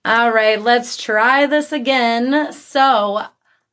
All right, let's try this again. So,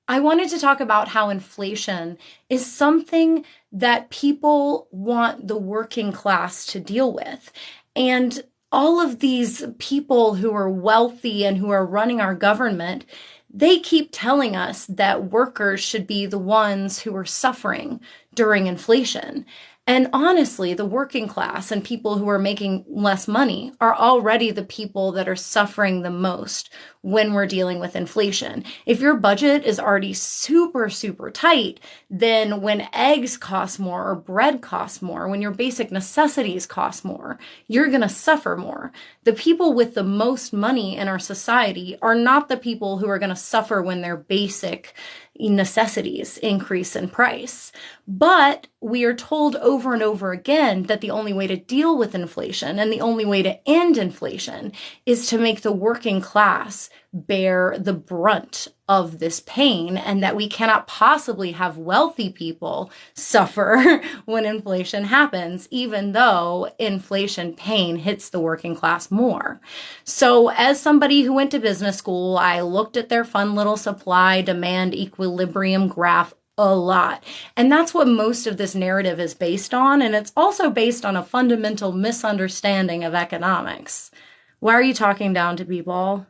I wanted to talk about how inflation is something that people want the working class to deal with. And all of these people who are wealthy and who are running our government, they keep telling us that workers should be the ones who are suffering during inflation. And honestly, the working class and people who are making less money are already the people that are suffering the most when we're dealing with inflation. If your budget is already super, super tight, then when eggs cost more or bread costs more, when your basic necessities cost more, you're going to suffer more. The people with the most money in our society are not the people who are going to suffer when their basic necessities increase in price. But we are told over and over again that the only way to deal with inflation and the only way to end inflation is to make the working class bear the brunt of this pain, and that we cannot possibly have wealthy people suffer when inflation happens, even though inflation pain hits the working class more. So as somebody who went to business school, I looked at their fun little supply demand equilibrium graph a lot. And that's what most of this narrative is based on. And it's also based on a fundamental misunderstanding of economics. Why are you talking down to people?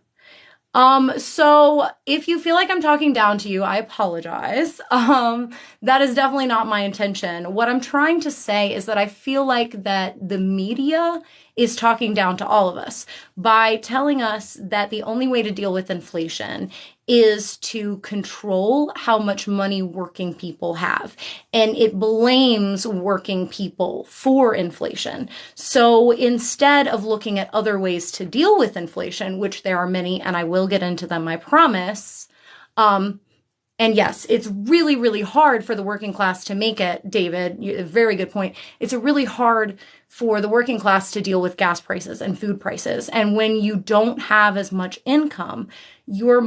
So if you feel like I'm talking down to you, I apologize. That is definitely not my intention. What I'm trying to say is that I feel like that the media is talking down to all of us by telling us that the only way to deal with inflation is to control how much money working people have. And it blames working people for inflation. So instead of looking at other ways to deal with inflation, which there are many, and I will get into them, I promise, and yes, it's really, really hard for the working class to make it, David. Very good point. It's really hard for the working class to deal with gas prices and food prices. And when you don't have as much income, you're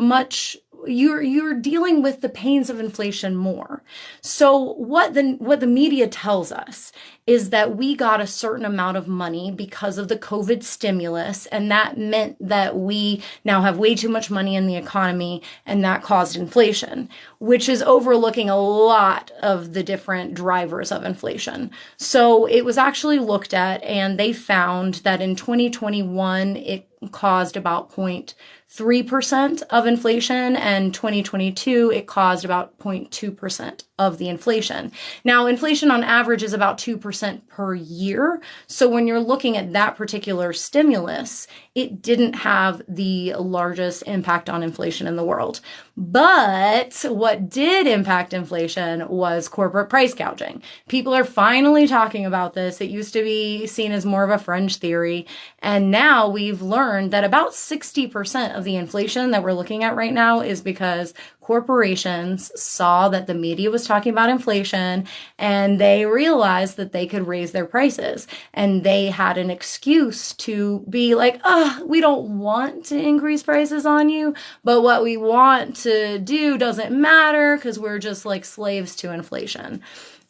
dealing with the pains of inflation more. So what the media tells us is that we got a certain amount of money because of the COVID stimulus, and that meant that we now have way too much money in the economy, and that caused inflation, which is overlooking a lot of the different drivers of inflation. So it was actually looked at, and they found that in 2021, it caused about 0.3% of inflation, and 2022, it caused about 0.2% of the inflation. Now, inflation on average is about 2% per year. So when you're looking at that particular stimulus, it didn't have the largest impact on inflation in the world. But what did impact inflation was corporate price gouging. People are finally talking about this. It used to be seen as more of a fringe theory. And now we've learned that about 60% of the inflation that we're looking at right now is because corporations saw that the media was talking about inflation, and they realized that they could raise their prices. And they had an excuse to be like, we don't want to increase prices on you, but what we want to do doesn't matter because we're just like slaves to inflation.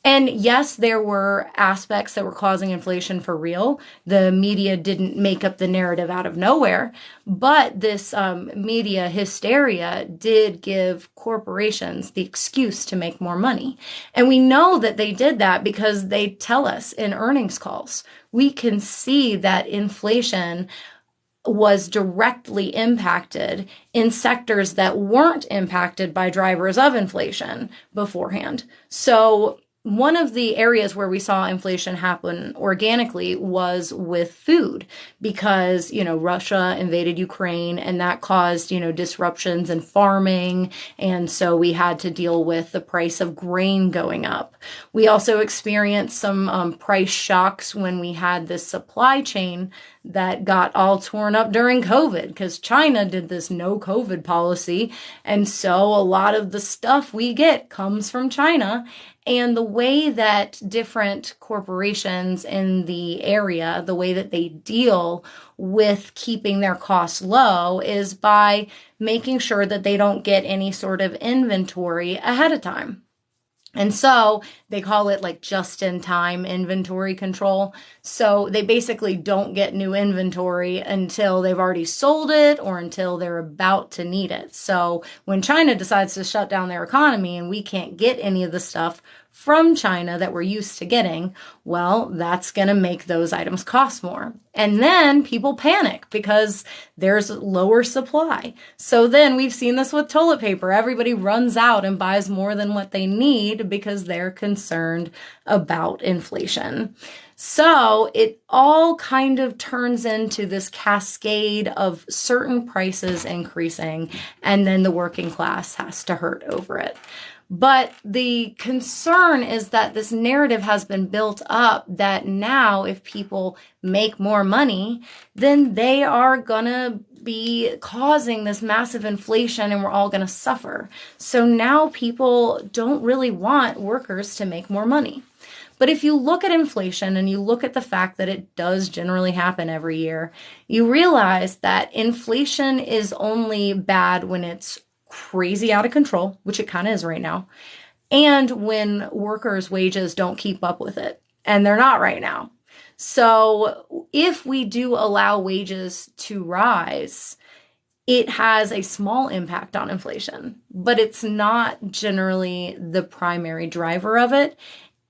And yes, there were aspects that were causing inflation for real. The media didn't make up the narrative out of nowhere, but this media hysteria did give corporations the excuse to make more money. And we know that they did that because they tell us in earnings calls. We can see that inflation was directly impacted in sectors that weren't impacted by drivers of inflation beforehand. So one of the areas where we saw inflation happen organically was with food because, Russia invaded Ukraine, and that caused, disruptions in farming. And so we had to deal with the price of grain going up. We also experienced some price shocks when we had this supply chain that got all torn up during COVID because China did this no COVID policy. And so a lot of the stuff we get comes from China. And the way that different corporations in the area, the way that they deal with keeping their costs low is by making sure that they don't get any sort of inventory ahead of time. And so they call it like just in time inventory control. So they basically don't get new inventory until they've already sold it or until they're about to need it. So when China decides to shut down their economy and we can't get any of the stuff from China that we're used to getting, well, that's going to make those items cost more. And then people panic because there's lower supply. So then we've seen this with toilet paper. Everybody runs out and buys more than what they need because they're concerned about inflation. So it all kind of turns into this cascade of certain prices increasing, and then the working class has to hurt over it. But the concern is that this narrative has been built up that now if people make more money, then they are gonna be causing this massive inflation and we're all gonna suffer. So now people don't really want workers to make more money. But if you look at inflation and you look at the fact that it does generally happen every year, you realize that inflation is only bad when it's crazy out of control, which it kind of is right now, and when workers' wages don't keep up with it, and they're not right now. So if we do allow wages to rise, it has a small impact on inflation, but it's not generally the primary driver of it,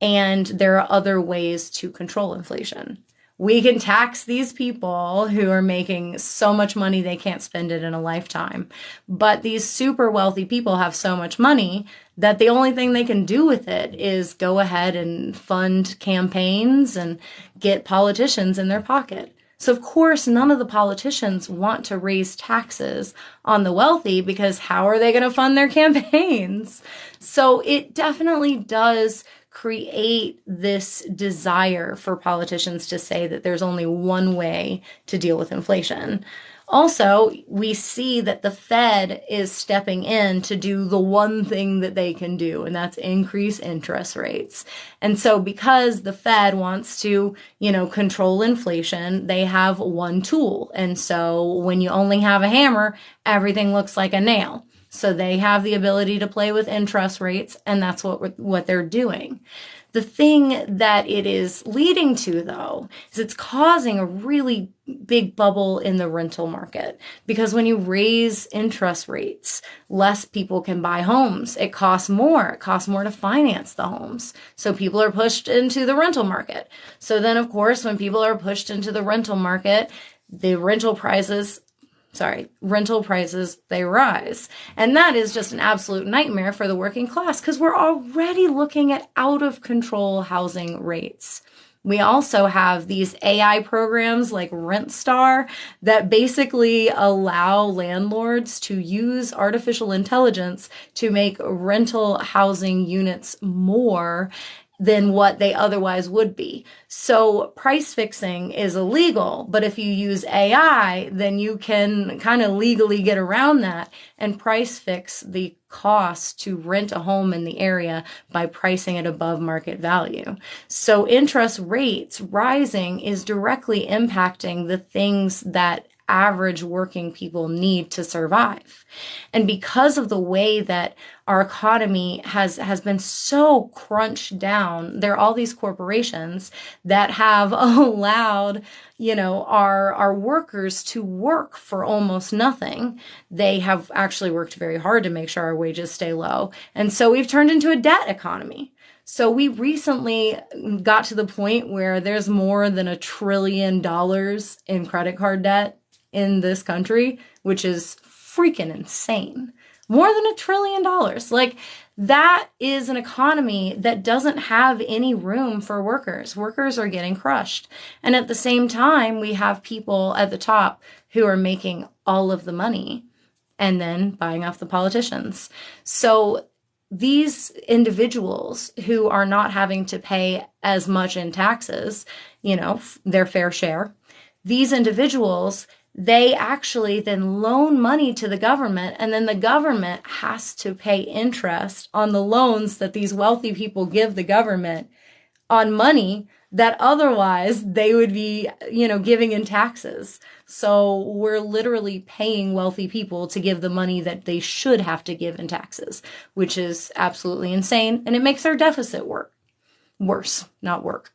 and there are other ways to control inflation. We can tax these people who are making so much money they can't spend it in a lifetime. But these super wealthy people have so much money that the only thing they can do with it is go ahead and fund campaigns and get politicians in their pocket. So of course, none of the politicians want to raise taxes on the wealthy because how are they going to fund their campaigns? So it definitely does create this desire for politicians to say that there's only one way to deal with inflation. Also, we see that the Fed is stepping in to do the one thing that they can do, and that's increase interest rates. And so because the Fed wants to, control inflation, they have one tool. And so when you only have a hammer, everything looks like a nail. So they have the ability to play with interest rates, and that's what they're doing. The thing that it is leading to, though, is it's causing a really big bubble in the rental market, because when you raise interest rates, less people can buy homes. It costs more. It costs more to finance the homes. So people are pushed into the rental market. So then, of course, when people are pushed into the rental market, the rental prices, they rise. And that is just an absolute nightmare for the working class because we're already looking at out of control housing rates. We also have these AI programs like RentStar that basically allow landlords to use artificial intelligence to make rental housing units more than what they otherwise would be. So price fixing is illegal, but if you use AI, then you can kind of legally get around that and price fix the cost to rent a home in the area by pricing it above market value. So interest rates rising is directly impacting the things that average working people need to survive. And because of the way that our economy has been so crunched down, there are all these corporations that have allowed, our workers to work for almost nothing. They have actually worked very hard to make sure our wages stay low. And so we've turned into a debt economy. So we recently got to the point where there's more than $1 trillion in credit card debt in this country, which is freaking insane. More than $1 trillion. Like, that is an economy that doesn't have any room for workers. Workers are getting crushed. And at the same time, we have people at the top who are making all of the money and then buying off the politicians. So these individuals who are not having to pay as much in taxes, their fair share, these individuals, they actually then loan money to the government, and then the government has to pay interest on the loans that these wealthy people give the government on money that otherwise they would be, giving in taxes. So we're literally paying wealthy people to give the money that they should have to give in taxes, which is absolutely insane. And it makes our deficit worse, not work.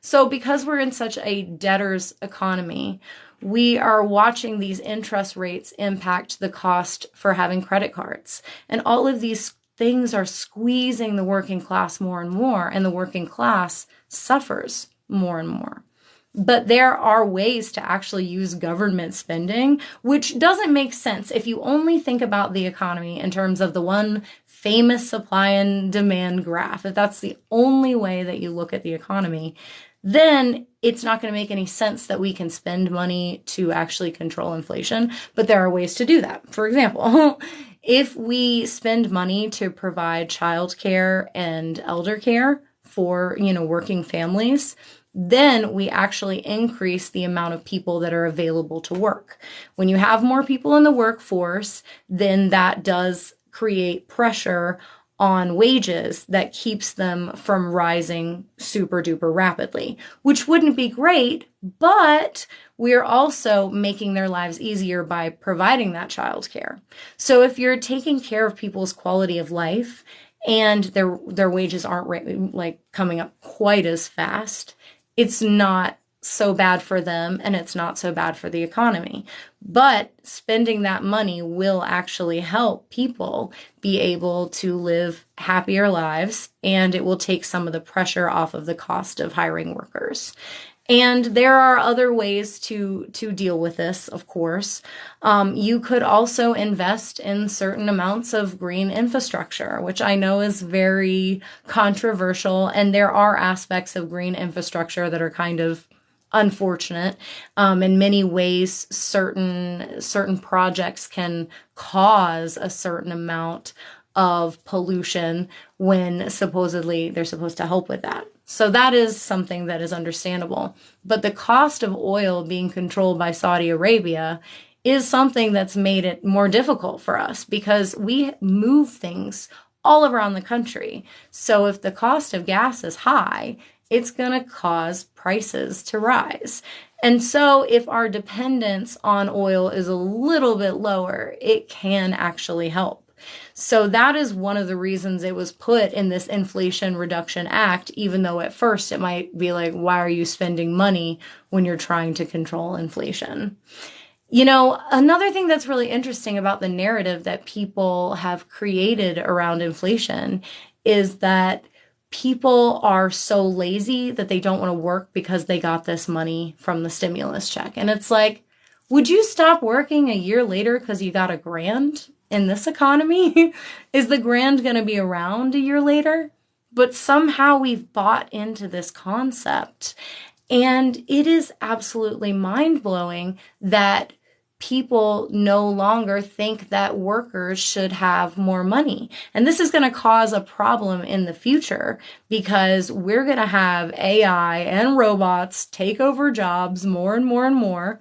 So because we're in such a debtor's economy, we are watching these interest rates impact the cost for having credit cards. And all of these things are squeezing the working class more and more, and the working class suffers more and more. But there are ways to actually use government spending, which doesn't make sense if you only think about the economy in terms of the one famous supply and demand graph. If that's the only way that you look at the economy, then it's not going to make any sense that we can spend money to actually control inflation. But there are ways to do that. For example, if we spend money to provide childcare and elder care for, working families, then we actually increase the amount of people that are available to work. When you have more people in the workforce, then that does create pressure on wages that keeps them from rising super duper rapidly, which wouldn't be great, but we're also making their lives easier by providing that childcare. So if you're taking care of people's quality of life and their wages aren't coming up quite as fast, it's not so bad for them and it's not so bad for the economy. But spending that money will actually help people be able to live happier lives, and it will take some of the pressure off of the cost of hiring workers. And there are other ways to deal with this, of course. You could also invest in certain amounts of green infrastructure, which I know is very controversial. And there are aspects of green infrastructure that are kind of unfortunate. In many ways, certain projects can cause a certain amount of pollution when supposedly they're supposed to help with that. So that is something that is understandable. But the cost of oil being controlled by Saudi Arabia is something that's made it more difficult for us because we move things all around the country. So if the cost of gas is high, it's going to cause prices to rise. And so if our dependence on oil is a little bit lower, it can actually help. So that is one of the reasons it was put in this Inflation Reduction Act, even though at first it might be like, why are you spending money when you're trying to control inflation? Another thing that's really interesting about the narrative that people have created around inflation is that people are so lazy that they don't want to work because they got this money from the stimulus check. And it's like, would you stop working a year later because you got a grand? In this economy, is the grand going to be around a year later? But somehow we've bought into this concept. And it is absolutely mind-blowing that people no longer think that workers should have more money. And this is going to cause a problem in the future because we're going to have AI and robots take over jobs more and more and more.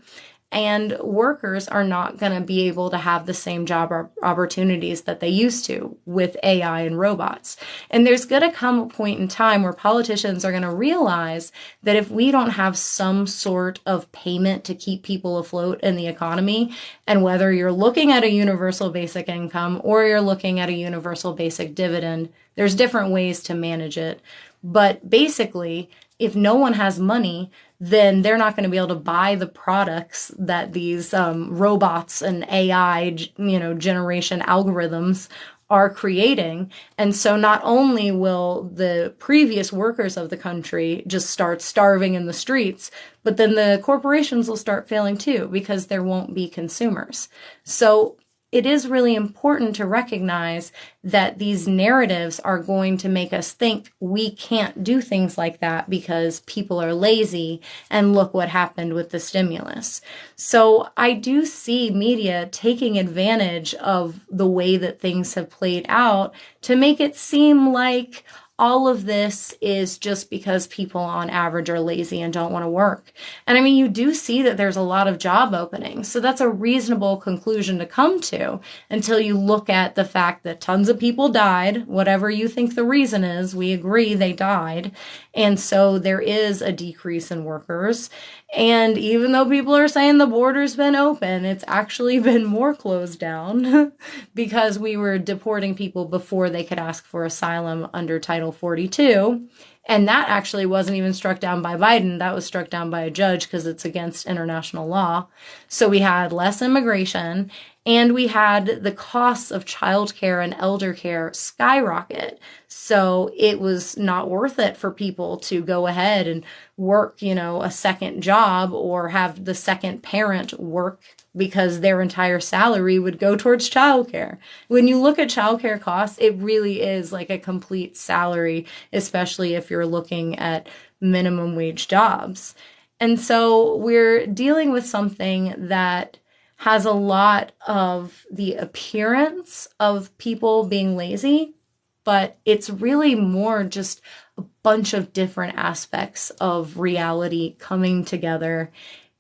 And workers are not going to be able to have the same job opportunities that they used to with AI and robots. And there's going to come a point in time where politicians are going to realize that if we don't have some sort of payment to keep people afloat in the economy, and whether you're looking at a universal basic income or you're looking at a universal basic dividend, there's different ways to manage it. But basically, if no one has money, then they're not going to be able to buy the products that these robots and AI, generation algorithms are creating. And so not only will the previous workers of the country just start starving in the streets, but then the corporations will start failing too because there won't be consumers. So it is really important to recognize that these narratives are going to make us think we can't do things like that because people are lazy, and look what happened with the stimulus. So I do see media taking advantage of the way that things have played out to make it seem like all of this is just because people on average are lazy and don't want to work. And I mean, you do see that there's a lot of job openings. So that's a reasonable conclusion to come to until you look at the fact that tons of people died, whatever you think the reason is, we agree they died. And so there is a decrease in workers. And even though people are saying the border's been open, it's actually been more closed down because we were deporting people before they could ask for asylum under Title 42. And that actually wasn't even struck down by Biden. That was struck down by a judge because it's against international law. So we had less immigration, and we had the costs of childcare and elder care skyrocket. So it was not worth it for people to go ahead and work, a second job or have the second parent work because their entire salary would go towards childcare. When you look at childcare costs, it really is like a complete salary, especially if you're looking at minimum wage jobs. And so we're dealing with something that has a lot of the appearance of people being lazy, but it's really more just a bunch of different aspects of reality coming together.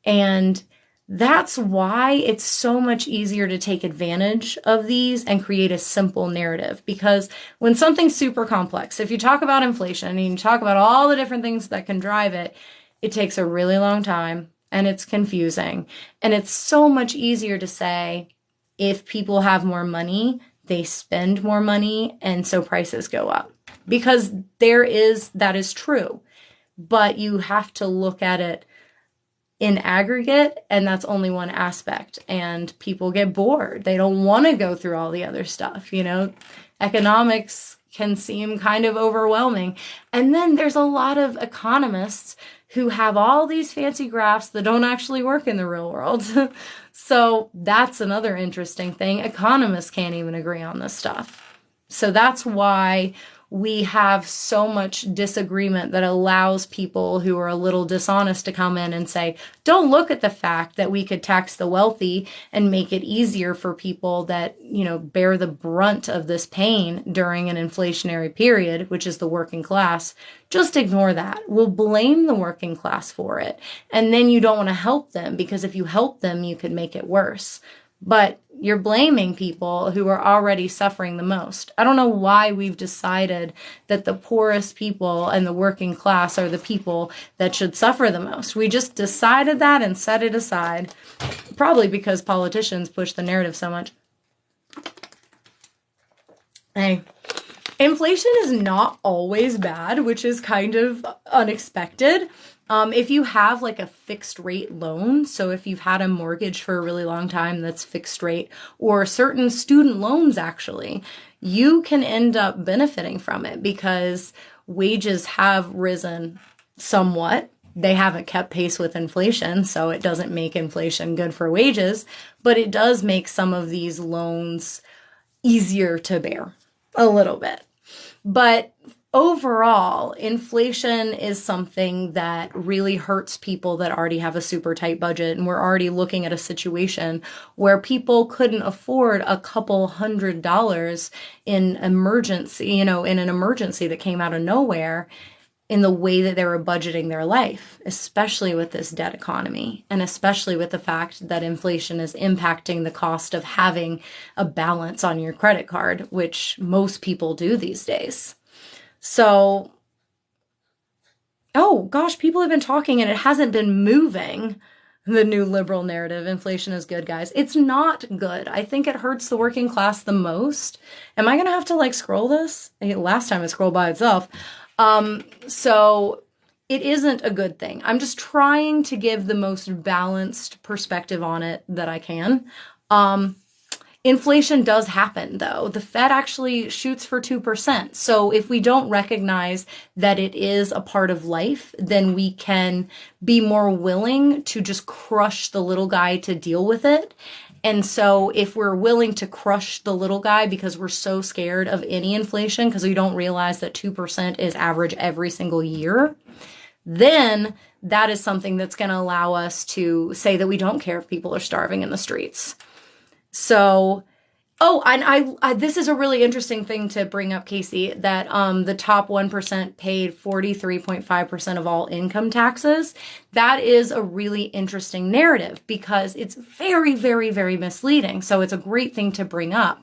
And that's why it's so much easier to take advantage of these and create a simple narrative. Because when something's super complex, if you talk about inflation and you talk about all the different things that can drive it, it takes a really long time and it's confusing. And it's so much easier to say, if people have more money, they spend more money, and so prices go up. Because that is true. But you have to look at it in aggregate, and that's only one aspect. And people get bored. They don't want to go through all the other stuff. Economics can seem kind of overwhelming. And then there's a lot of economists who have all these fancy graphs that don't actually work in the real world. So that's another interesting thing. Economists can't even agree on this stuff. So that's why we have so much disagreement that allows people who are a little dishonest to come in and say, don't look at the fact that we could tax the wealthy and make it easier for people that, bear the brunt of this pain during an inflationary period, which is the working class. Just ignore that. We'll blame the working class for it. And then you don't want to help them, because if you help them, you could make it worse. But you're blaming people who are already suffering the most. I don't know why we've decided that the poorest people and the working class are the people that should suffer the most. We just decided that and set it aside, probably because politicians push the narrative so much. Hey, inflation is not always bad, which is kind of unexpected. If you have like a fixed rate loan, so if you've had a mortgage for a really long time that's fixed rate, or certain student loans actually, you can end up benefiting from it because wages have risen somewhat. They haven't kept pace with inflation, so it doesn't make inflation good for wages, but it does make some of these loans easier to bear a little bit. But overall, inflation is something that really hurts people that already have a super tight budget. And we're already looking at a situation where people couldn't afford a couple $100 in emergency, in an emergency that came out of nowhere, in the way that they were budgeting their life, especially with this debt economy, and especially with the fact that inflation is impacting the cost of having a balance on your credit card, which most people do these days. So, oh gosh, people have been talking and it hasn't been moving. The new liberal narrative, inflation is good, guys. It's not good. I think it hurts the working class the most. Am I going to have to scroll this? Last time it scrolled by itself. So it isn't a good thing. I'm just trying to give the most balanced perspective on it that I can. Inflation does happen, though. The Fed actually shoots for 2%. So if we don't recognize that it is a part of life, then we can be more willing to just crush the little guy to deal with it. And so if we're willing to crush the little guy because we're so scared of any inflation, because we don't realize that 2% is average every single year, then that is something that's going to allow us to say that we don't care if people are starving in the streets. So Oh, and I this is a really interesting thing to bring up, Casey, that the top 1% paid 43.5% of all income taxes. That is a really interesting narrative because it's very, very, very misleading. So it's a great thing to bring up.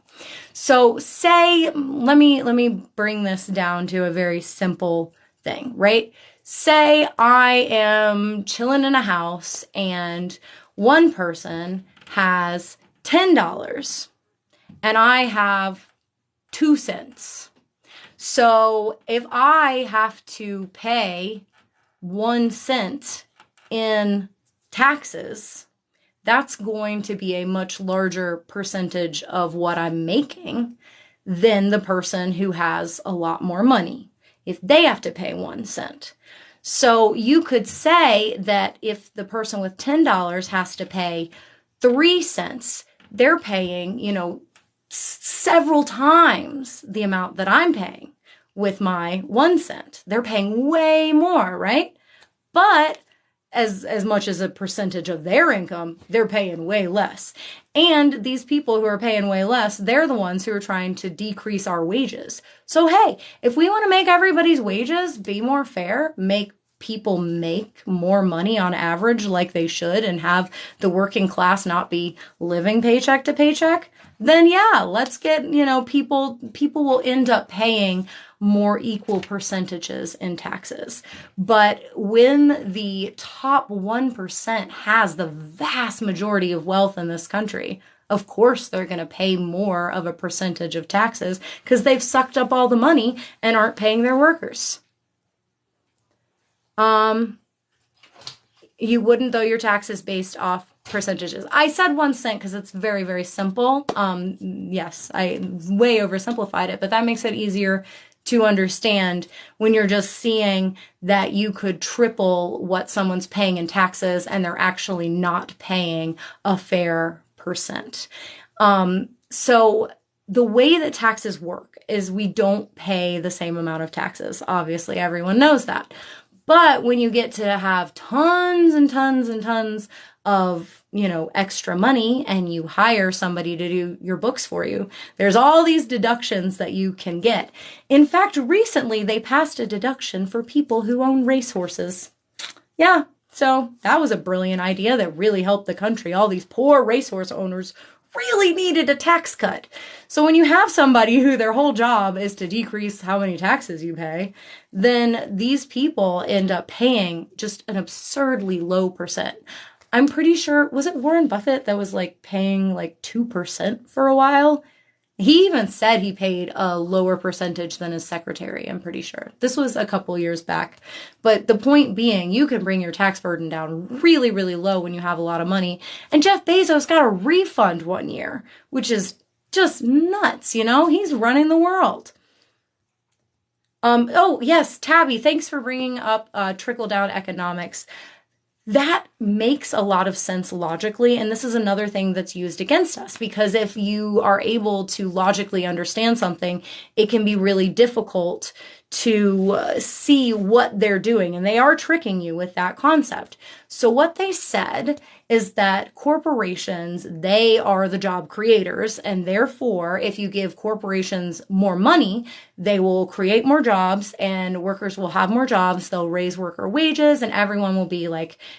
So say, let me bring this down to a very simple thing, right? Say I am chilling in a house and one person has $10 and I have 2 cents. So if I have to pay 1 cent in taxes, that's going to be a much larger percentage of what I'm making than the person who has a lot more money if they have to pay 1 cent. So you could say that if the person with $10 has to pay 3 cents, they're paying, several times the amount that I'm paying with my 1 cent. They're paying way more, right? But as much as a percentage of their income, they're paying way less. And these people who are paying way less, they're the ones who are trying to decrease our wages. So hey, if we want to make everybody's wages be more fair, make people make more money on average like they should, and have the working class not be living paycheck to paycheck, then yeah, let's get, people will end up paying more equal percentages in taxes. But when the top 1% has the vast majority of wealth in this country, of course they're going to pay more of a percentage of taxes because they've sucked up all the money and aren't paying their workers. You wouldn't, though your tax is based off percentages. I said 1 cent because it's very, very simple. Yes, I way oversimplified it, but that makes it easier to understand when you're just seeing that you could triple what someone's paying in taxes and they're actually not paying a fair percent. So the way that taxes work is we don't pay the same amount of taxes. Obviously, everyone knows that. But when you get to have tons and tons and tons of, extra money and you hire somebody to do your books for you, there's all these deductions that you can get. In fact, recently they passed a deduction for people who own racehorses. Yeah, so that was a brilliant idea that really helped the country. All these poor racehorse owners really needed a tax cut. So when you have somebody who their whole job is to decrease how many taxes you pay, then these people end up paying just an absurdly low percent. I'm pretty sure, was it Warren Buffett that was paying 2% for a while? He even said he paid a lower percentage than his secretary, I'm pretty sure. This was a couple years back. But the point being, you can bring your tax burden down really, really low when you have a lot of money. And Jeff Bezos got a refund one year, which is just nuts, He's running the world. Oh, yes, Tabby, thanks for bringing up trickle-down economics. That makes a lot of sense logically, and this is another thing that's used against us, because if you are able to logically understand something, it can be really difficult to see what they're doing, and they are tricking you with that concept. So what they said is that corporations, they are the job creators, and therefore, if you give corporations more money, they will create more jobs, and workers will have more jobs, they'll raise worker wages, and everyone will be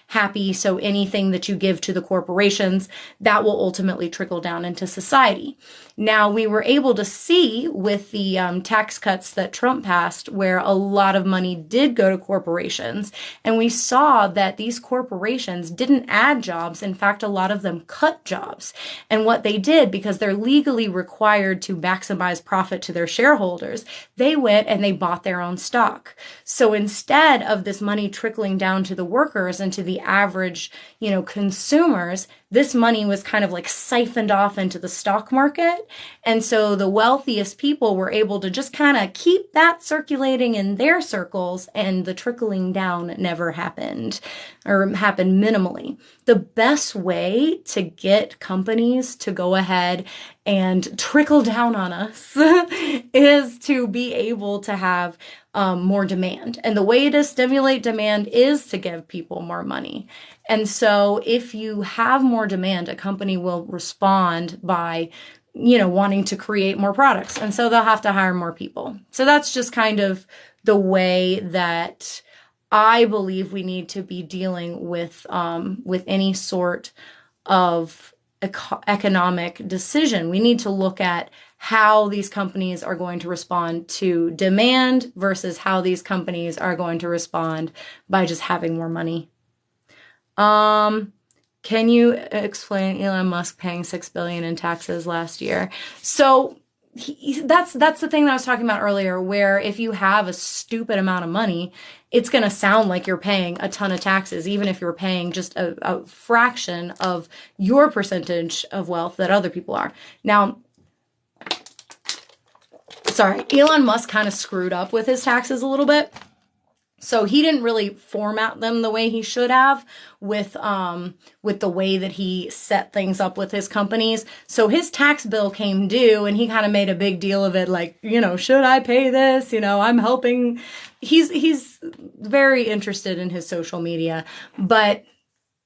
happy. So anything that you give to the corporations, that will ultimately trickle down into society. Now, we were able to see with the tax cuts that Trump passed, where a lot of money did go to corporations, and we saw that these corporations didn't add jobs. In fact, a lot of them cut jobs. And what they did, because they're legally required to maximize profit to their shareholders, they went and they bought their own stock. So instead of this money trickling down to the workers and to the average, consumers, this money was kind of siphoned off into the stock market. And so the wealthiest people were able to just kind of keep that circulating in their circles, and the trickling down never happened, or happened minimally. The best way to get companies to go ahead and trickle down on us is to be able to have more demand. And the way to stimulate demand is to give people more money. And so if you have more demand, a company will respond by wanting to create more products. And so they'll have to hire more people. So that's just kind of the way that I believe we need to be dealing with any sort of economic decision. We need to look at how these companies are going to respond to demand versus how these companies are going to respond by just having more money. Can you explain Elon Musk paying $6 billion in taxes last year? So that's the thing that I was talking about earlier, where if you have a stupid amount of money, it's going to sound like you're paying a ton of taxes, even if you're paying just a fraction of your percentage of wealth that other people are. Now, sorry, Elon Musk kind of screwed up with his taxes a little bit. So he didn't really format them the way he should have with the way that he set things up with his companies. So his tax bill came due and he kind of made a big deal of it, like, should I pay this? I'm helping. He's very interested in his social media, but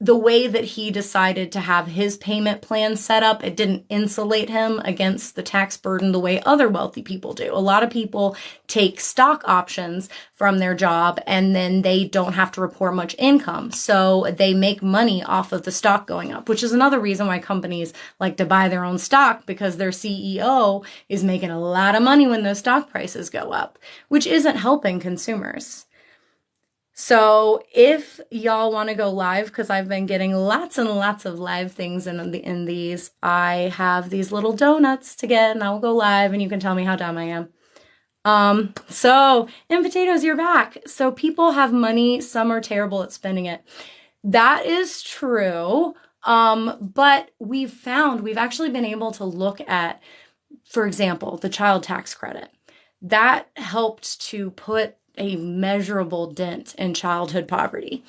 the way that he decided to have his payment plan set up, it didn't insulate him against the tax burden the way other wealthy people do. A lot of people take stock options from their job and then they don't have to report much income. So they make money off of the stock going up, which is another reason why companies like to buy their own stock, because their CEO is making a lot of money when those stock prices go up, which isn't helping consumers. So if y'all want to go live, because I've been getting lots and lots of live things in these, I have these little donuts to get, and I will go live, and you can tell me how dumb I am. So in potatoes, you're back. So people have money. Some are terrible at spending it. That is true. But we've actually been able to look at, for example, the child tax credit. That helped to put a measurable dent in childhood poverty.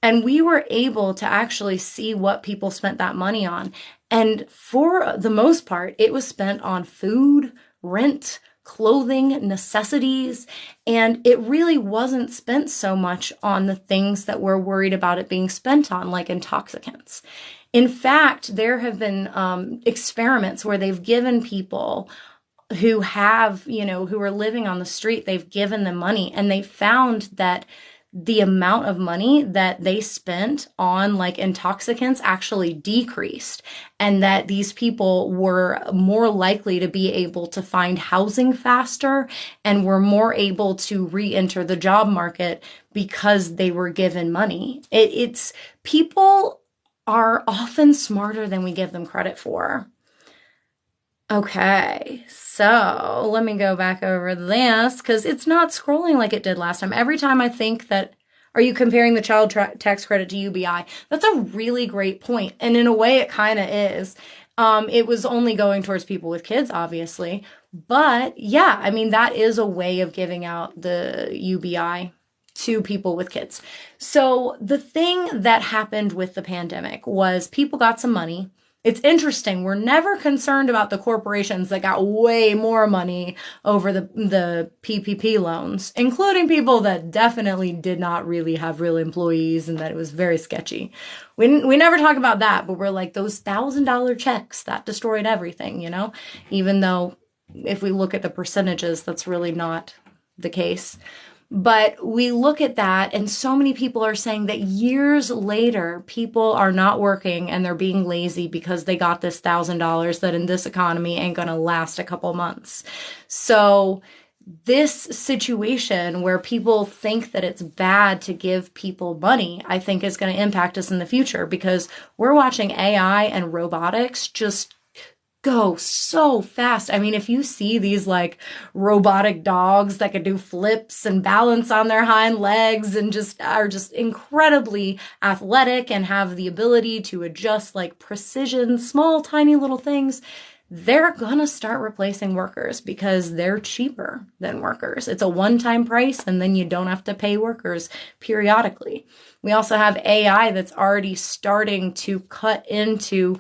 And we were able to actually see what people spent that money on. And for the most part, it was spent on food, rent, clothing, necessities. And it really wasn't spent so much on the things that we're worried about it being spent on, like intoxicants. In fact, there have been experiments where they've given people who are living on the street, they've given them money, and they found that the amount of money that they spent on like intoxicants actually decreased, and that these people were more likely to be able to find housing faster and were more able to re-enter the job market because they were given money. It's people are often smarter than we give them credit for. Okay, so let me go back over this because it's not scrolling like it did last time. Every time I think that, are you comparing the child tax credit to UBI? That's a really great point. And in a way, it kind of is. It was only going towards people with kids, obviously. But yeah, I mean, that is a way of giving out the UBI to people with kids. So the thing that happened with the pandemic was people got some money. It's interesting. We're never concerned about the corporations that got way more money over the PPP loans, including people that definitely did not really have real employees and that it was very sketchy. We never talk about that, but we're like those $1,000 checks that destroyed everything, even though if we look at the percentages, that's really not the case. But we look at that, and so many people are saying that years later, people are not working and they're being lazy because they got this $1,000 that in this economy ain't going to last a couple months. So this situation where people think that it's bad to give people money, I think is going to impact us in the future, because we're watching AI and robotics just go so fast. I mean, if you see these like robotic dogs that can do flips and balance on their hind legs and are just incredibly athletic and have the ability to adjust like precision, small, tiny little things, they're gonna start replacing workers because they're cheaper than workers. It's a one-time price, and then you don't have to pay workers periodically. We also have AI that's already starting to cut into,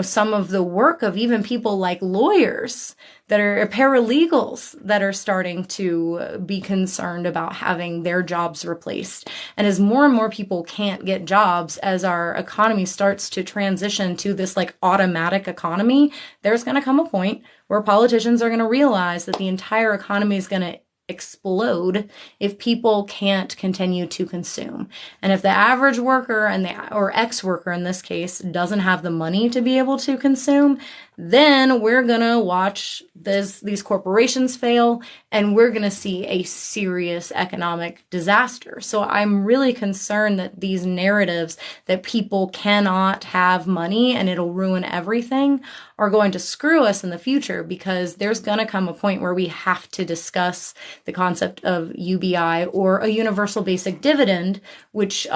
some of the work of even people like lawyers that are paralegals that are starting to be concerned about having their jobs replaced. And as more and more people can't get jobs, as our economy starts to transition to this like automatic economy, there's going to come a point where politicians are going to realize that the entire economy is going to explode if people can't continue to consume. And if the average worker or ex-worker in this case doesn't have the money to be able to consume, then we're going to watch these corporations fail, and we're going to see a serious economic disaster. So I'm really concerned that these narratives that people cannot have money and it'll ruin everything are going to screw us in the future, because there's going to come a point where we have to discuss the concept of UBI or a universal basic dividend, which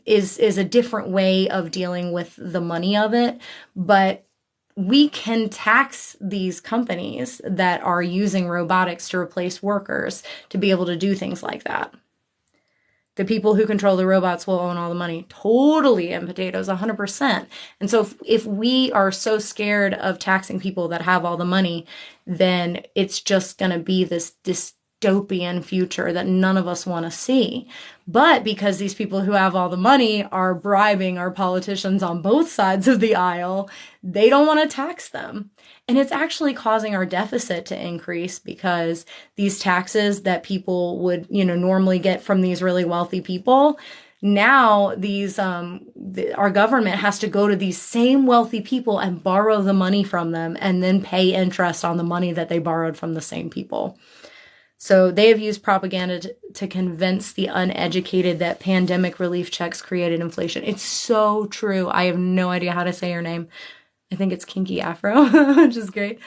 is a different way of dealing with the money of it. But we can tax these companies that are using robotics to replace workers to be able to do things like that. The people who control the robots will own all the money. Totally in potatoes, 100%. And so if we are so scared of taxing people that have all the money, then it's just going to be this dystopian future that none of us want to see. But because these people who have all the money are bribing our politicians on both sides of the aisle, they don't want to tax them. And it's actually causing our deficit to increase, because these taxes that people would, normally get from these really wealthy people, now our government has to go to these same wealthy people and borrow the money from them and then pay interest on the money that they borrowed from the same people. So they have used propaganda to convince the uneducated that pandemic relief checks created inflation. It's so true. I have no idea how to say her name. I think it's Kinky Afro, which is great,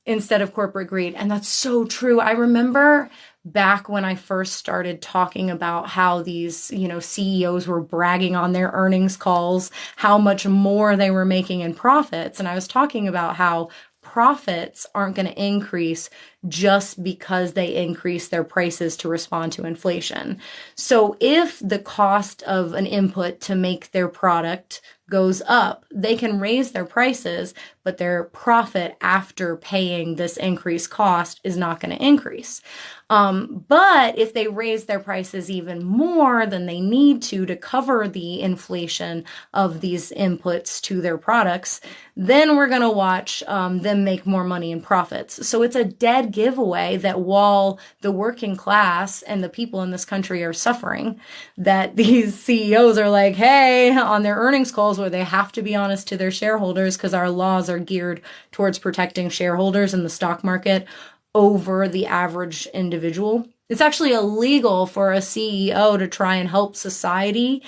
instead of corporate greed. And that's so true. I remember back when I first started talking about how these, CEOs were bragging on their earnings calls, how much more they were making in profits. And I was talking about how profits aren't going to increase just because they increase their prices to respond to inflation. So if the cost of an input to make their product goes up, they can raise their prices, but their profit after paying this increased cost is not going to increase. But if they raise their prices even more than they need to cover the inflation of these inputs to their products, then we're going to watch them make more money in profits. So it's a dead giveaway that while the working class and the people in this country are suffering, that these CEOs are like, hey, on their earnings calls where they have to be honest to their shareholders, because our laws are geared towards protecting shareholders in the stock market over the average individual. It's actually illegal for a CEO to try and help society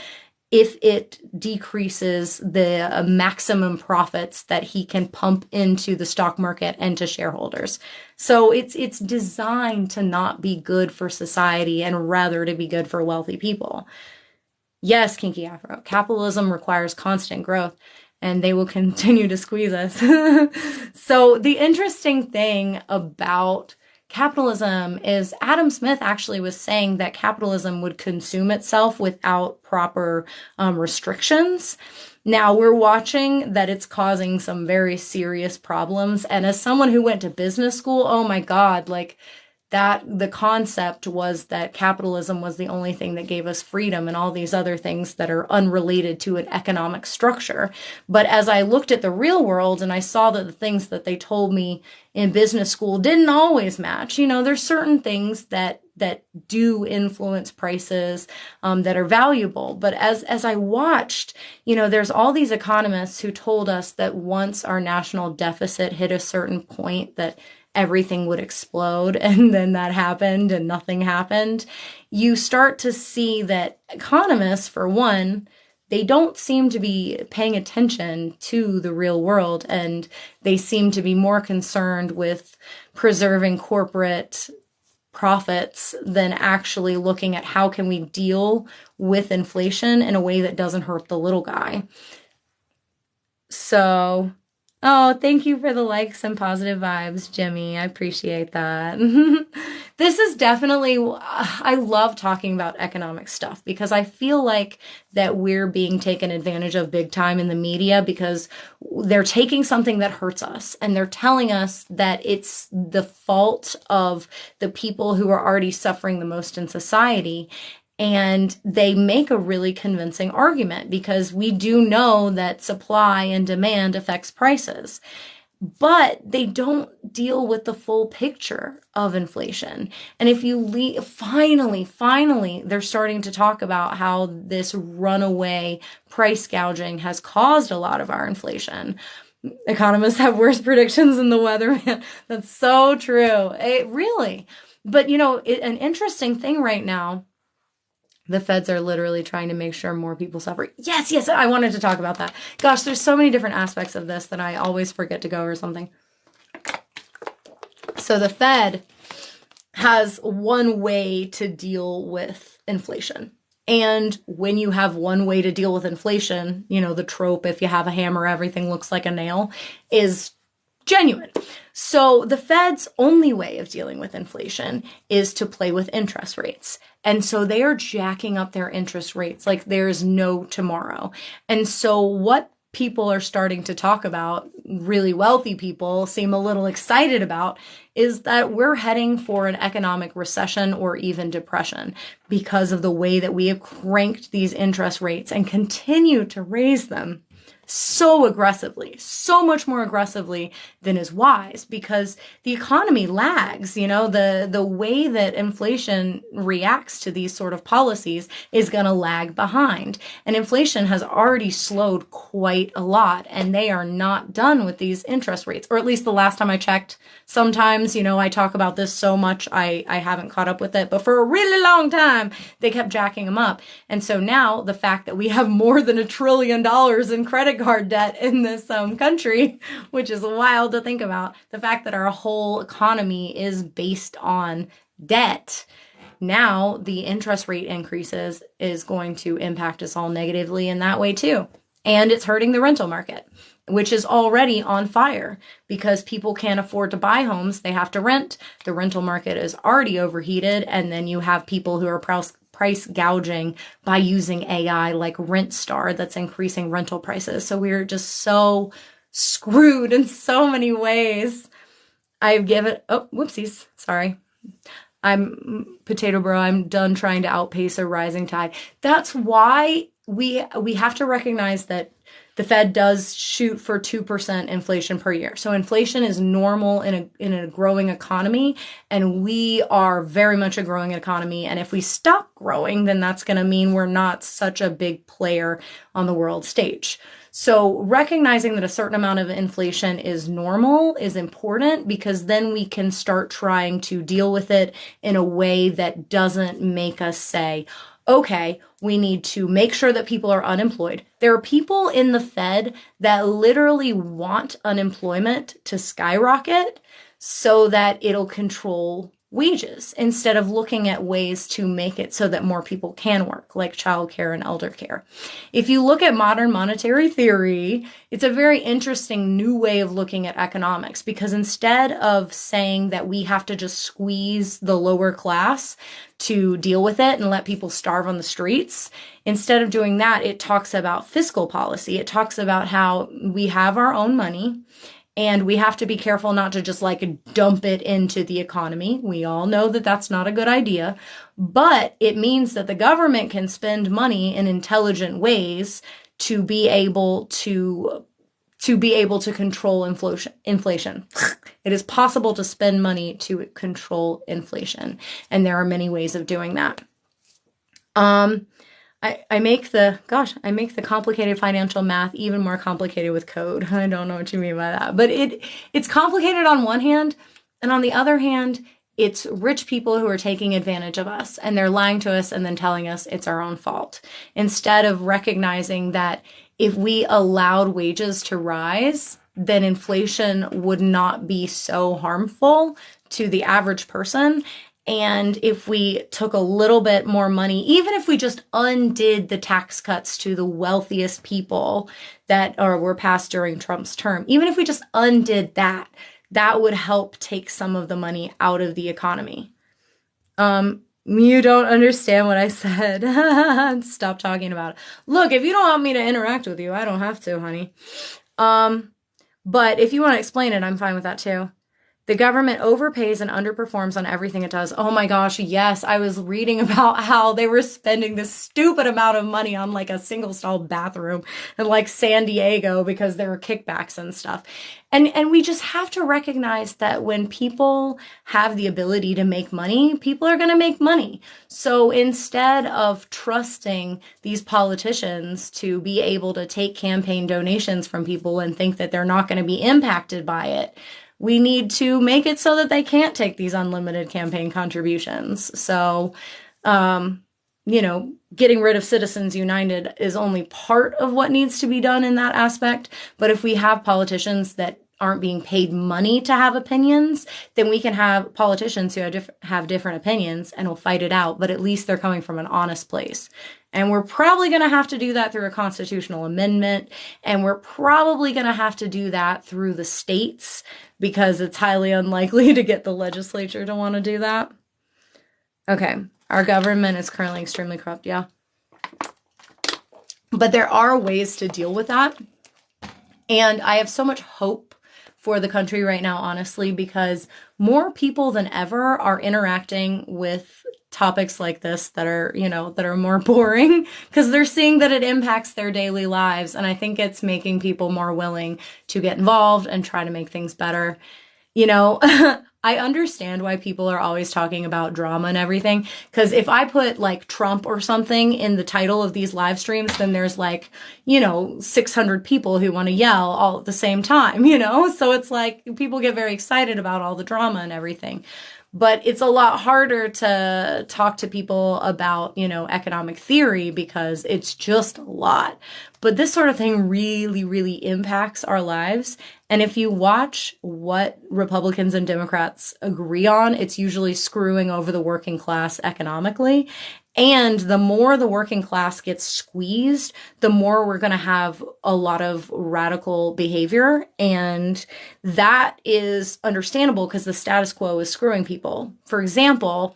if it decreases the maximum profits that he can pump into the stock market and to shareholders. So it's designed to not be good for society and rather to be good for wealthy people. Yes, Kinky Afro, capitalism requires constant growth, and they will continue to squeeze us. So the interesting thing about capitalism is Adam Smith actually was saying that capitalism would consume itself without proper restrictions. Now we're watching that it's causing some very serious problems. And as someone who went to business school, oh my God, that the concept was that capitalism was the only thing that gave us freedom and all these other things that are unrelated to an economic structure. But as I looked at the real world and I saw that the things that they told me in business school didn't always match, there's certain things that do influence prices that are valuable. But as I watched, there's all these economists who told us that once our national deficit hit a certain point that everything would explode, and then that happened and nothing happened. You start to see that economists, for one, they don't seem to be paying attention to the real world, and they seem to be more concerned with preserving corporate profits than actually looking at how can we deal with inflation in a way that doesn't hurt the little guy. So Oh, thank you for the likes and positive vibes, Jimmy. I appreciate that. This is definitely, I love talking about economic stuff because I feel like that we're being taken advantage of big time in the media because they're taking something that hurts us and they're telling us that it's the fault of the people who are already suffering the most in society. And they make a really convincing argument because we do know that supply and demand affects prices, but they don't deal with the full picture of inflation. And if you finally, they're starting to talk about how this runaway price gouging has caused a lot of our inflation. Economists have worse predictions than the weatherman. That's so true. It really. But an interesting thing right now, the feds are literally trying to make sure more people suffer. Yes, I wanted to talk about that. Gosh, there's so many different aspects of this that I always forget to go over something. So the Fed has one way to deal with inflation. And when you have one way to deal with inflation, the trope, if you have a hammer, everything looks like a nail, is genuine. So the Fed's only way of dealing with inflation is to play with interest rates. And so they are jacking up their interest rates like there's no tomorrow. And so what people are starting to talk about, really wealthy people seem a little excited about, is that we're heading for an economic recession or even depression because of the way that we have cranked these interest rates and continue to raise them so aggressively, so much more aggressively than is wise, because the economy lags. The way that inflation reacts to these sort of policies is going to lag behind. And inflation has already slowed quite a lot, and they are not done with these interest rates, or at least the last time I checked. Sometimes, I talk about this so much, I haven't caught up with it, but for a really long time, they kept jacking them up. And so now the fact that we have more than $1 trillion in credit card debt in this country, which is wild to think about, the fact that our whole economy is based on debt. Now the interest rate increases is going to impact us all negatively in that way too. And it's hurting the rental market, which is already on fire because people can't afford to buy homes. They have to rent. The rental market is already overheated. And then you have people who are price gouging by using AI like RentStar that's increasing rental prices. So we're just so screwed in so many ways. Whoopsies. Sorry. I'm Potato Bro. I'm done trying to outpace a rising tide. That's why we have to recognize that the Fed does shoot for 2% inflation per year. So inflation is normal in a growing economy, and we are very much a growing economy. And if we stop growing, then that's going to mean we're not such a big player on the world stage. So recognizing that a certain amount of inflation is normal is important, because then we can start trying to deal with it in a way that doesn't make us say, okay, we need to make sure that people are unemployed. There are people in the Fed that literally want unemployment to skyrocket so that it'll control wages, instead of looking at ways to make it so that more people can work, like childcare and elder care. If you look at modern monetary theory, it's a very interesting new way of looking at economics, because instead of saying that we have to just squeeze the lower class to deal with it and let people starve on the streets, instead of doing that, it talks about fiscal policy. It talks about how we have our own money, and we have to be careful not to just dump it into the economy. We all know that that's not a good idea, but it means that the government can spend money in intelligent ways to be able to control inflation. It is possible to spend money to control inflation, and there are many ways of doing that. I make the complicated financial math even more complicated with code. I don't know what you mean by that, but it's complicated on one hand, and on the other hand, it's rich people who are taking advantage of us, and they're lying to us and then telling us it's our own fault, instead of recognizing that if we allowed wages to rise, then inflation would not be so harmful to the average person. And if we took a little bit more money, even if we just undid the tax cuts to the wealthiest people that were passed during Trump's term, even if we just undid that, that would help take some of the money out of the economy. You don't understand what I said. Stop talking about it. Look, if you don't want me to interact with you, I don't have to, honey. But if you want to explain it, I'm fine with that too. The government overpays and underperforms on everything it does. Oh my gosh, yes. I was reading about how they were spending this stupid amount of money on like a single stall bathroom in like San Diego because there were kickbacks and stuff. And we just have to recognize that when people have the ability to make money, people are going to make money. So instead of trusting these politicians to be able to take campaign donations from people and think that they're not going to be impacted by it, we need to make it so that they can't take these unlimited campaign contributions. So, getting rid of Citizens United is only part of what needs to be done in that aspect. But if we have politicians that aren't being paid money to have opinions, then we can have politicians who have different opinions and will fight it out. But at least they're coming from an honest place. And we're probably going to have to do that through a constitutional amendment. And we're probably going to have to do that through the states because it's highly unlikely to get the legislature to want to do that. Okay. Our government is currently extremely corrupt. Yeah. But there are ways to deal with that. And I have so much hope for the country right now, honestly, because more people than ever are interacting with topics like this that are more boring because they're seeing that it impacts their daily lives. And I think it's making people more willing to get involved and try to make things better. I understand why people are always talking about drama and everything. Because if I put like Trump or something in the title of these live streams, then there's 600 people who want to yell all at the same time, So it's like people get very excited about all the drama and everything. But it's a lot harder to talk to people about, economic theory because it's just a lot. But this sort of thing really, really impacts our lives. And if you watch what Republicans and Democrats agree on, it's usually screwing over the working class economically. And the more the working class gets squeezed, the more we're going to have a lot of radical behavior. And that is understandable because the status quo is screwing people. For example,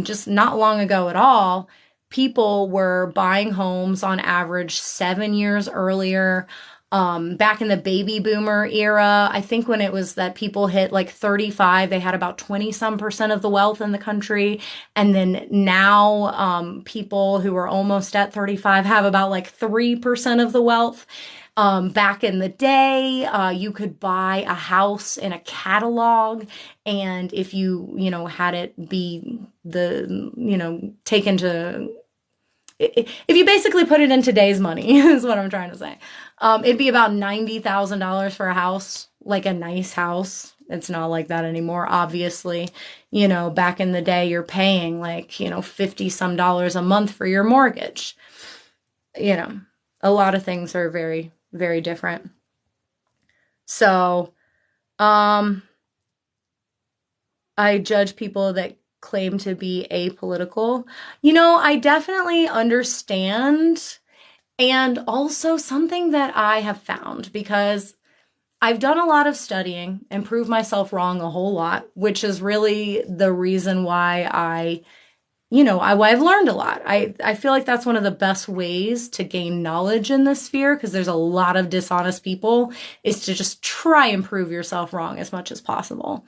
just not long ago at all, people were buying homes on average 7 years earlier. Back in the baby boomer era, I think when it was that people hit like 35, they had about 20% of the wealth in the country. And then now, people who are almost at 35 have about like 3% of the wealth. Back in the day, you could buy a house in a catalog. And if you, had it be taken to, if you basically put it in today's money is what I'm trying to say. It'd be about $90,000 for a house, like a nice house. It's not like that anymore, obviously. Back in the day, you're paying like, $50 some a month for your mortgage. A lot of things are very, very different. So, I judge people that claim to be apolitical. I definitely understand. And also something that I have found, because I've done a lot of studying and proved myself wrong a whole lot, which is really the reason why why I've learned a lot. I feel like that's one of the best ways to gain knowledge in this sphere, because there's a lot of dishonest people, is to just try and prove yourself wrong as much as possible.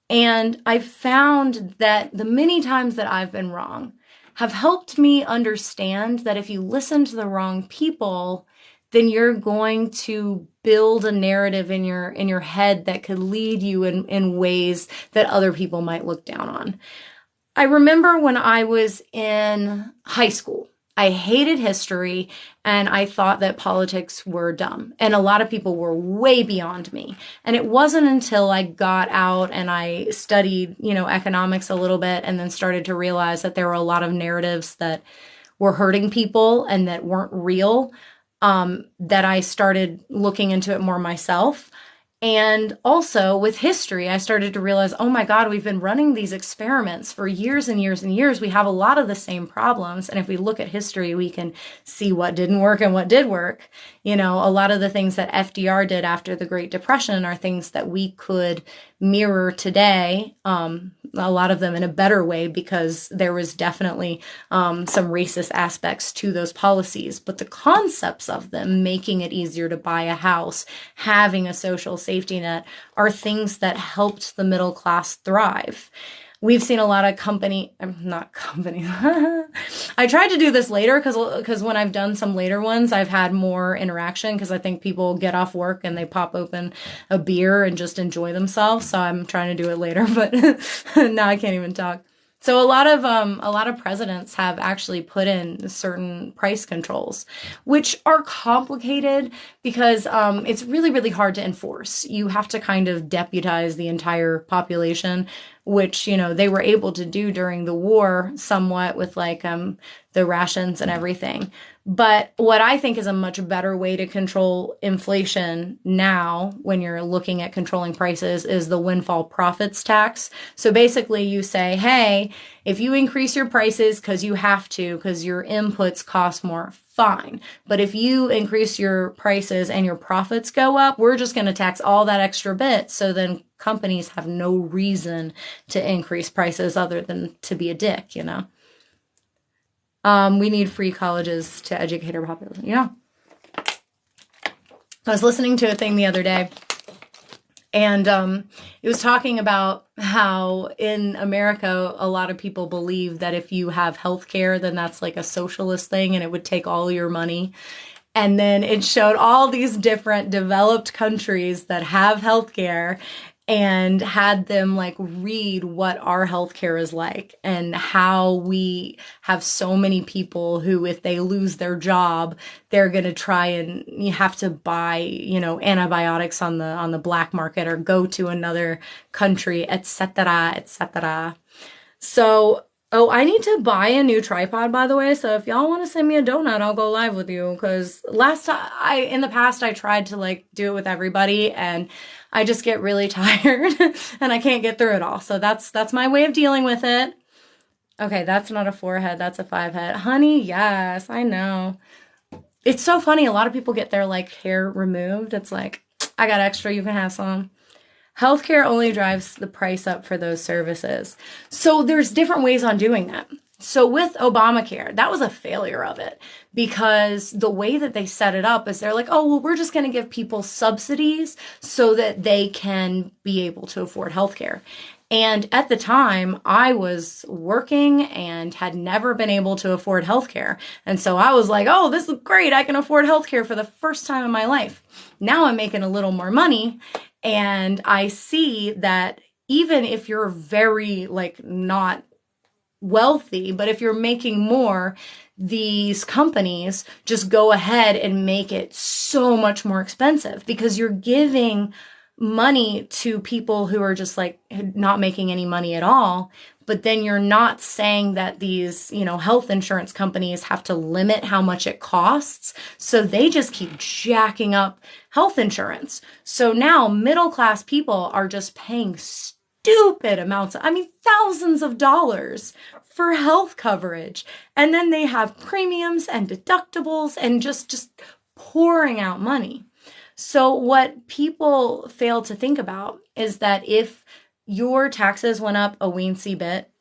And I've found that the many times that I've been wrong have helped me understand that if you listen to the wrong people, then you're going to build a narrative in your head that could lead you in ways that other people might look down on. I remember when I was in high school, I hated history and I thought that politics were dumb. And a lot of people were way beyond me. And it wasn't until I got out and I studied, economics a little bit and then started to realize that there were a lot of narratives that were hurting people and that weren't real, that I started looking into it more myself. And also with history, I started to realize, oh my God, we've been running these experiments for years and years and years. We have a lot of the same problems. And if we look at history, we can see what didn't work and what did work. You know, a lot of the things that FDR did after the Great Depression are things that we could mirror today. A lot of them in a better way, because there was definitely some racist aspects to those policies. But the concepts of them, making it easier to buy a house, having a social safety net, are things that helped the middle class thrive. We've seen a lot of not companies. I tried to do this later because when I've done some later ones, I've had more interaction, because I think people get off work and they pop open a beer and just enjoy themselves. So I'm trying to do it later, but now I can't even talk. So a lot of presidents have actually put in certain price controls, which are complicated because it's really, really hard to enforce. You have to kind of deputize the entire population, which, you know, they were able to do during the war somewhat with like the rations and everything. But what I think is a much better way to control inflation now, when you're looking at controlling prices, is the windfall profits tax. So basically you say, hey, if you increase your prices because you have to, because your inputs cost more, fine. But if you increase your prices and your profits go up, we're just going to tax all that extra bit. So then companies have no reason to increase prices other than to be a dick, you know? We need free colleges to educate our population. Yeah. I was listening to a thing the other day, and it was talking about how in America, a lot of people believe that if you have healthcare, then that's like a socialist thing and it would take all your money. And then it showed all these different developed countries that have healthcare, and had them like read what our healthcare is like, and how we have so many people who, if they lose their job, they're going to try and you have to buy, you know, antibiotics on the black market or go to another country, etc., etc. So, oh, I need to buy a new tripod, by the way. So if y'all want to send me a donut, I'll go live with you. Because in the past, I tried to like do it with everybody, and I just get really tired and I can't get through it all. So that's my way of dealing with it. Okay, that's not a 4-head, that's a 5-head. Honey, yes, I know. It's so funny. A lot of people get their like hair removed. It's like, I got extra, you can have some. Healthcare only drives the price up for those services. So there's different ways on doing that. So with Obamacare, that was a failure of it, because the way that they set it up is they're like, oh, well, we're just going to give people subsidies so that they can be able to afford healthcare. And at the time, I was working and had never been able to afford healthcare. And so I was like, oh, this is great. I can afford healthcare for the first time in my life. Now I'm making a little more money. And I see that even if you're very like not wealthy, but if you're making more, these companies just go ahead and make it so much more expensive, because you're giving money to people who are just like not making any money at all. But then you're not saying that these, you know, health insurance companies have to limit how much it costs. So they just keep jacking up health insurance. So now middle class people are just paying stupid amounts, thousands of dollars for health coverage. And then they have premiums and deductibles and just pouring out money. So what people fail to think about is that if your taxes went up a weensy bit,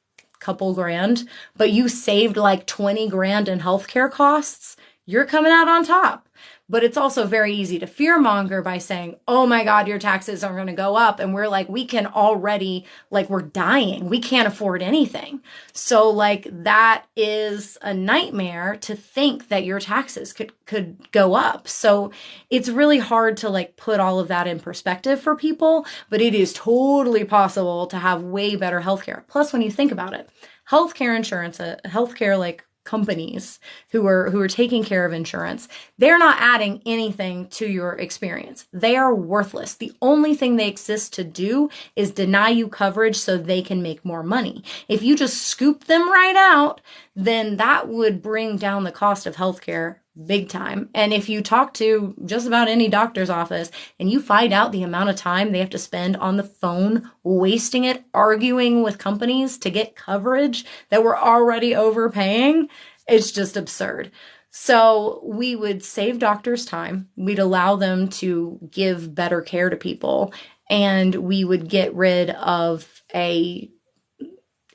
couple grand, but you saved like 20 grand in healthcare costs, you're coming out on top. But it's also very easy to fearmonger by saying, oh my God, your taxes are going to go up. And we're like, we can already, like, we're dying. We can't afford anything. So like, that is a nightmare to think that your taxes could go up. So it's really hard to like put all of that in perspective for people, but it is totally possible to have way better healthcare. Plus, when you think about it, healthcare insurance, healthcare like companies who are taking care of insurance, they're not adding anything to your experience. They are worthless. The only thing they exist to do is deny you coverage so they can make more money. If you just scoop them right out, then that would bring down the cost of healthcare big time. And if you talk to just about any doctor's office and you find out the amount of time they have to spend on the phone, wasting it, arguing with companies to get coverage that we're already overpaying, it's just absurd. So we would save doctors time. We'd allow them to give better care to people, and we would get rid of a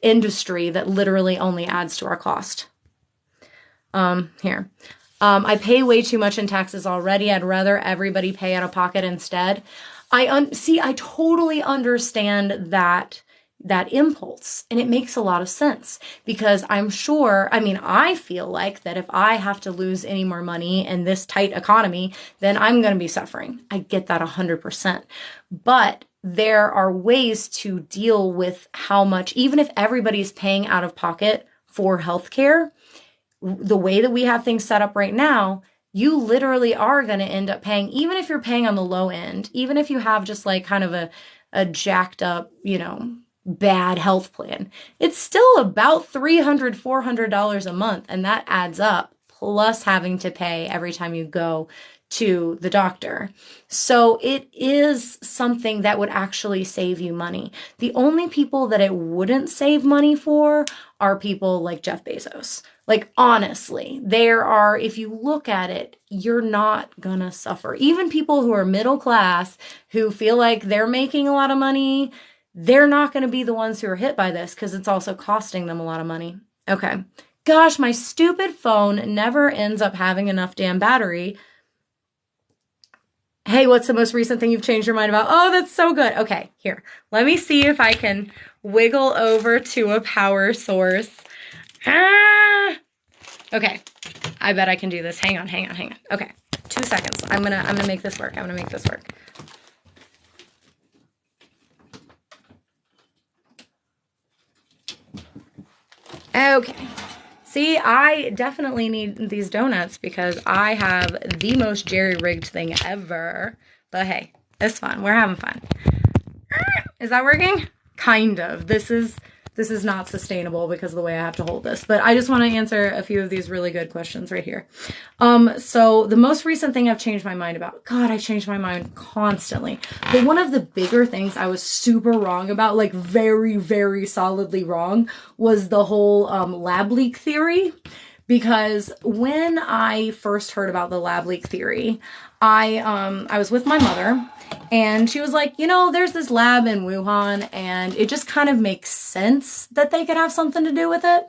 industry that literally only adds to our cost. Here. I pay way too much in taxes already. I'd rather everybody pay out of pocket instead. I totally understand that impulse, and it makes a lot of sense, because I'm sure, I feel like that if I have to lose any more money in this tight economy, then I'm going to be suffering. I get that 100%. But there are ways to deal with how much, even if everybody's paying out of pocket for healthcare, the way that we have things set up right now, you literally are going to end up paying, even if you're paying on the low end, even if you have just like kind of a jacked up, bad health plan, it's still about $300, $400 a month. And that adds up, plus having to pay every time you go to the doctor. So it is something that would actually save you money. The only people that it wouldn't save money for are people like Jeff Bezos. Like, honestly, there are, if you look at it, you're not gonna suffer. Even people who are middle class, who feel like they're making a lot of money, they're not gonna be the ones who are hit by this, because it's also costing them a lot of money. Okay. Gosh, my stupid phone never ends up having enough damn battery. Hey, what's the most recent thing you've changed your mind about? Oh, that's so good. Okay, here. Let me see if I can wiggle over to a power source. Okay. I bet I can do this. Hang on. Okay. 2 seconds. I'm gonna make this work. Okay. See, I definitely need these donuts because I have the most jerry-rigged thing ever. But hey, it's fun. We're having fun. Is that working? Kind of. This is not sustainable because of the way I have to hold this. But I just want to answer a few of these really good questions right here. So the most recent thing I've changed my mind about. God, I change my mind constantly. But one of the bigger things I was super wrong about, like very, very solidly wrong, was the whole lab leak theory. Because when I first heard about the lab leak theory, I was with my mother, and she was like, there's this lab in Wuhan, and it just kind of makes sense that they could have something to do with it.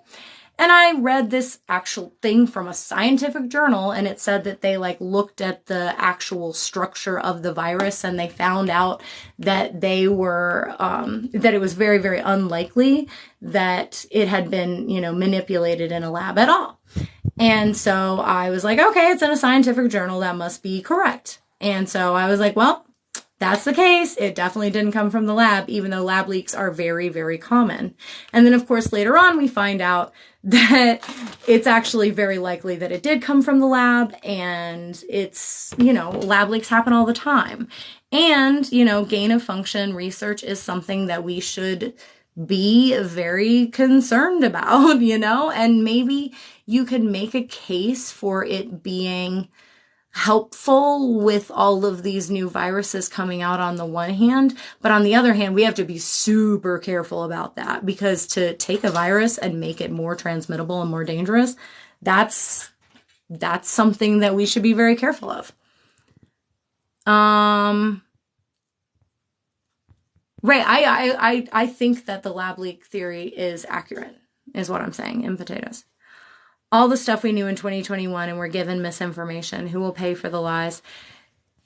And I read this actual thing from a scientific journal, and it said that they looked at the actual structure of the virus, and they found out that they were, that it was very, very unlikely that it had been, manipulated in a lab at all. And so I was like, okay, it's in a scientific journal, that must be correct. And so I was like, well, that's the case. It definitely didn't come from the lab, even though lab leaks are very, very common. And then, of course, later on, we find out that it's actually very likely that it did come from the lab, and it's, lab leaks happen all the time. And, gain of function research is something that we should be very concerned about, and maybe you could make a case for it being helpful with all of these new viruses coming out on the one hand, but on the other hand, we have to be super careful about that, because to take a virus and make it more transmittable and more dangerous, that's something that we should be very careful of. Right, I think that the lab leak theory is accurate, is what I'm saying, in potatoes. All the stuff we knew in 2021 and we're given misinformation. Who will pay for the lies?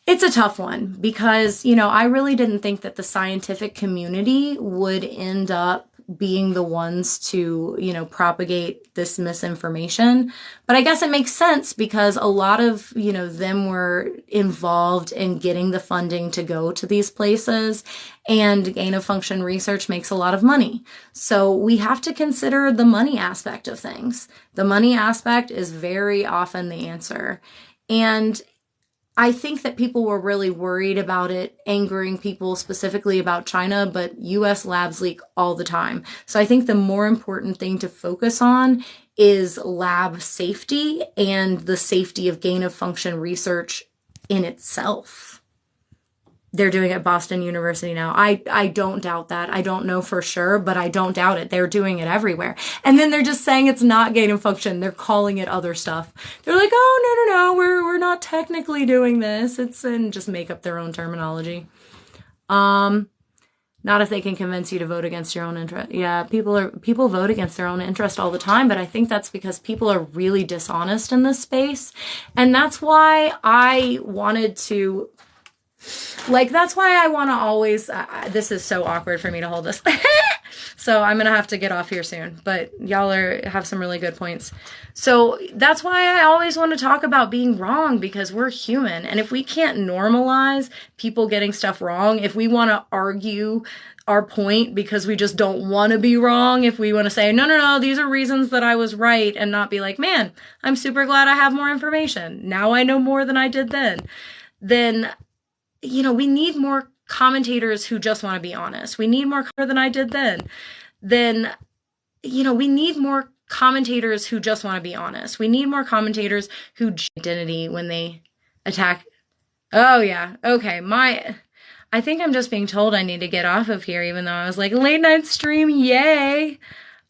It's a tough one because, I really didn't think that the scientific community would end up being the ones to, propagate this misinformation. But I guess it makes sense because a lot of, them were involved in getting the funding to go to these places, and gain of function research makes a lot of money. So we have to consider the money aspect of things. The money aspect is very often the answer. And I think that people were really worried about it angering people specifically about China, but US labs leak all the time. So I think the more important thing to focus on is lab safety and the safety of gain of function research in itself. They're doing it at Boston University now. I don't doubt that. I don't know for sure, but I don't doubt it. They're doing it everywhere. And then they're just saying it's not gain of function. They're calling it other stuff. They're like, oh, no, we're not technically doing this. And just make up their own terminology. Not if they can convince you to vote against your own interest. Yeah, people vote against their own interest all the time, but I think that's because people are really dishonest in this space. And that's why I wanted to that's why I want to always, this is so awkward for me to hold this. So I'm going to have to get off here soon, but y'all have some really good points. So that's why I always want to talk about being wrong, because we're human. And if we can't normalize people getting stuff wrong, if we want to argue our point because we just don't want to be wrong, if we want to say, no, these are reasons that I was right, and not be like, man, I'm super glad I have more information. Now I know more than I did then, we need more commentators who just want to be honest. We need more than I did then, we need more commentators who just want to be honest. We need more commentators who identity when they attack. Oh yeah. Okay. I think I'm just being told I need to get off of here, even though I was like, late night stream. Yay.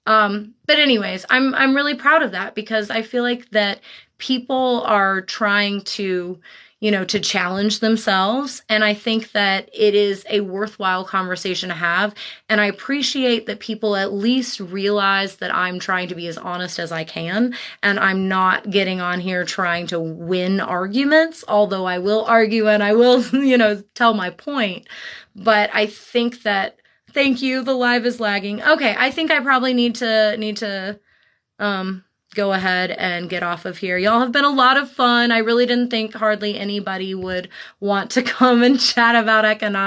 But anyways, I'm really proud of that, because I feel like that people are trying to challenge themselves. And I think that it is a worthwhile conversation to have. And I appreciate that people at least realize that I'm trying to be as honest as I can. And I'm not getting on here trying to win arguments, although I will argue and I will, tell my point. But I think that, thank you, the live is lagging. Okay, I think I probably need to go ahead and get off of here. Y'all have been a lot of fun. I really didn't think hardly anybody would want to come and chat about economics.